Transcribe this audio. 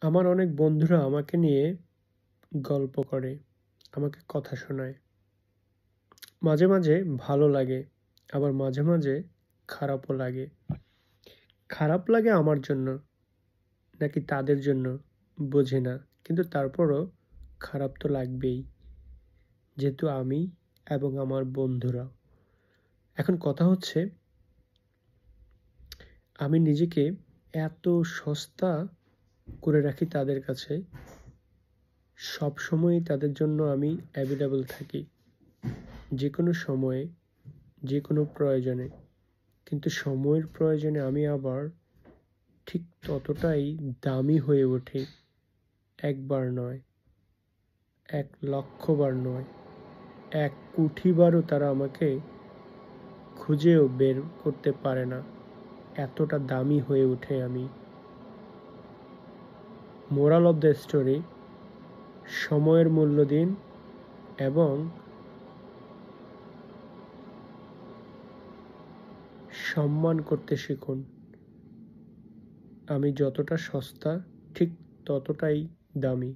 আমার অনেক বন্ধুরা আমাকে নিয়ে গল্প করে, আমাকে কথা শোনায়। মাঝে, মাঝে ভালো লাগে, আবার মাঝে, মাঝে খারাপও লাগে। খারাপ লাগে আমার জন্য নাকি তাদের জন্য বুঝি না। কিন্তু তারপরও খারাপ তো লাগবেই। যেহেতু আমি এবং আমার বন্ধুরা। এখন কথা হচ্ছে আমি নিজেকে এত সস্তা করে রাখি তাদের কাছে, সবসময়ই তাদের জন্য আমি অ্যাভেলেবল থাকি। যেকোনো সময়ে, যেকোনো প্রয়োজনে। কিন্তু সময়ের প্রয়োজনে আমি আবার ঠিক ততটাই দামি হয়ে উঠি। একবার নয়, 1,00,000 বার নয়, 1,000,000,000 বারও তারা আমাকে খুঁজেও বের করতে পারে না। এতটা দামি হয়ে উঠে আমি। মোরাল অফ দ্য স্টোরি, সময়ের মূল্য দিন এবং সম্মান করতে শিখুন। আমি যতটা সস্তা ঠিক ততটাই দামি।